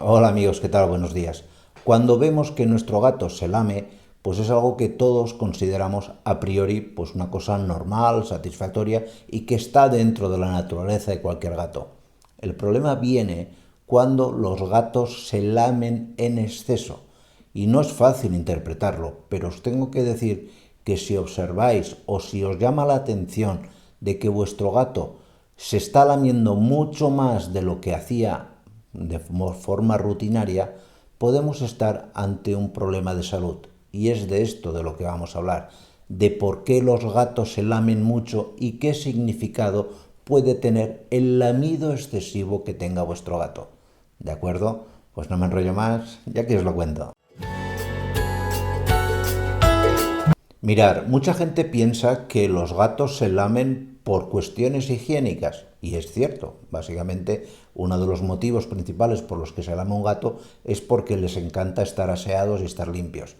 Hola amigos, ¿qué tal? Buenos días. Cuando vemos que nuestro gato se lame, pues es algo que todos consideramos a priori pues una cosa normal, satisfactoria y que está dentro de la naturaleza de cualquier gato. El problema viene cuando los gatos se lamen en exceso. Y no es fácil interpretarlo, pero os tengo que decir que si observáis o si os llama la atención de que vuestro gato se está lamiendo mucho más de lo que hacía de forma rutinaria, podemos estar ante un problema de salud. Y es de esto de lo que vamos a hablar, de por qué los gatos se lamen mucho y qué significado puede tener el lamido excesivo que tenga vuestro gato. ¿De acuerdo? Pues no me enrollo más, ya que os lo cuento. Mirar, mucha gente piensa que los gatos se lamen por cuestiones higiénicas, y es cierto, básicamente uno de los motivos principales por los que se lame un gato es porque les encanta estar aseados y estar limpios.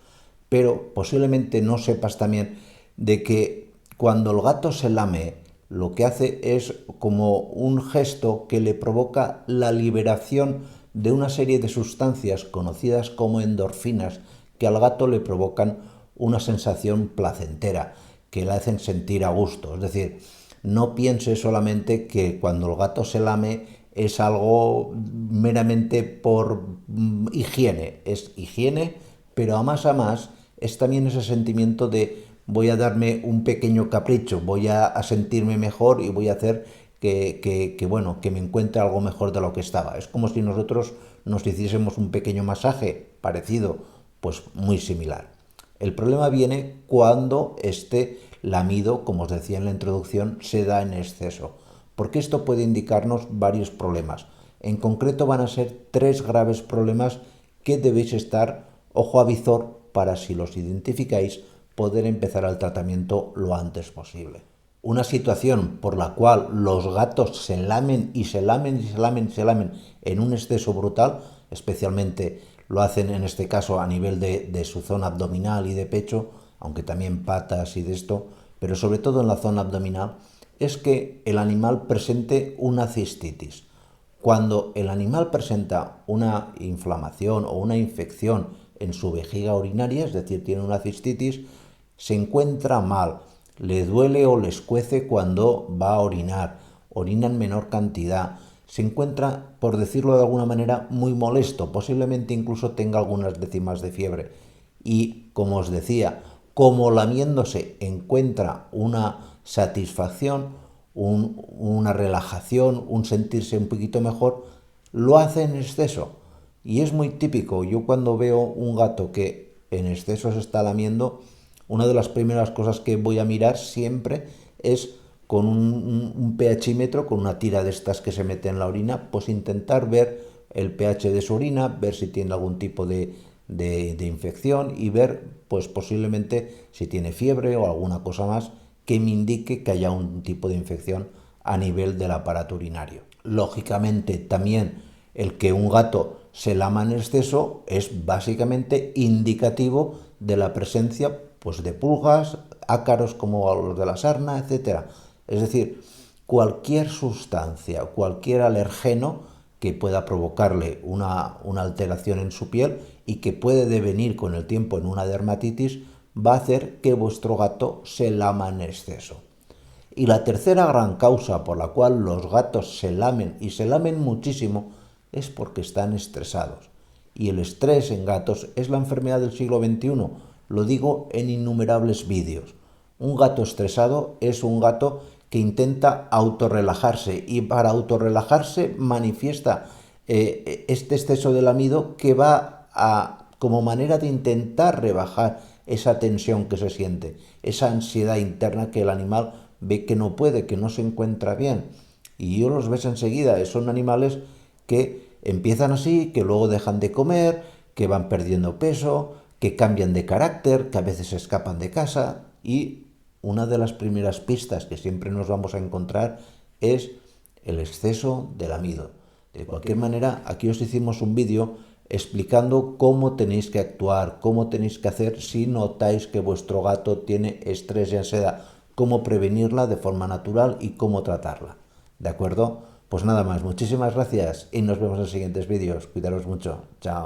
Pero posiblemente no sepas también de que cuando el gato se lame, lo que hace es como un gesto que le provoca la liberación de una serie de sustancias conocidas como endorfinas que al gato le provocan una sensación placentera, que le hacen sentir a gusto. Es decir, no piense solamente que cuando el gato se lame es algo meramente por higiene. Es higiene, pero a más es también ese sentimiento de voy a darme un pequeño capricho, voy a sentirme mejor y voy a hacer bueno, que me encuentre algo mejor de lo que estaba. Es como si nosotros nos hiciésemos un pequeño masaje parecido, pues muy similar. El problema viene cuando este lamido, como os decía en la introducción, se da en exceso, porque esto puede indicarnos varios problemas. En concreto van a ser tres graves problemas que debéis estar ojo a visor para, si los identificáis, poder empezar el tratamiento lo antes posible. Una situación por la cual los gatos se lamen y se lamen y se lamen y se lamen en un exceso brutal, especialmente lo hacen en este caso a nivel de su zona abdominal y de pecho, aunque también patas y de esto, pero sobre todo en la zona abdominal, es que el animal presente una cistitis. Cuando el animal presenta una inflamación o una infección en su vejiga urinaria, es decir, tiene una cistitis, se encuentra mal, le duele o le escuece cuando va a orinar, orina en menor cantidad, se encuentra, por decirlo de alguna manera, muy molesto, posiblemente incluso tenga algunas décimas de fiebre. Y, como os decía, como lamiéndose encuentra una satisfacción, una relajación, un sentirse un poquito mejor, lo hace en exceso. Y es muy típico. Yo cuando veo un gato que en exceso se está lamiendo, una de las primeras cosas que voy a mirar siempre es con un pHímetro, con una tira de estas que se mete en la orina, pues intentar ver el pH de su orina, ver si tiene algún tipo de infección y ver, pues posiblemente si tiene fiebre o alguna cosa más que me indique que haya un tipo de infección a nivel del aparato urinario. Lógicamente, también el que un gato se lama en exceso es básicamente indicativo de la presencia pues, de pulgas, ácaros como los de la sarna, etcétera. Es decir, cualquier sustancia, cualquier alergeno que pueda provocarle una alteración en su piel y que puede devenir con el tiempo en una dermatitis, va a hacer que vuestro gato se lama en exceso. Y la tercera gran causa por la cual los gatos se lamen y se lamen muchísimo es porque están estresados. Y el estrés en gatos es la enfermedad del siglo XXI. Lo digo en innumerables vídeos. Un gato estresado es un gato que intenta autorrelajarse y para autorrelajarse manifiesta este exceso de lamido que va a, como manera de intentar rebajar esa tensión que se siente, esa ansiedad interna que el animal ve que no puede, que no se encuentra bien. Y yo los ves enseguida, son animales que empiezan así, que luego dejan de comer, que van perdiendo peso, que cambian de carácter, que a veces se escapan de casa. Y una de las primeras pistas que siempre nos vamos a encontrar es el exceso de lamido. De cualquier manera, aquí os hicimos un vídeo explicando cómo tenéis que actuar, cómo tenéis que hacer si notáis que vuestro gato tiene estrés y ansiedad, cómo prevenirla de forma natural y cómo tratarla. ¿De acuerdo? Pues nada más, muchísimas gracias y nos vemos en siguientes vídeos. Cuidaros mucho. Chao.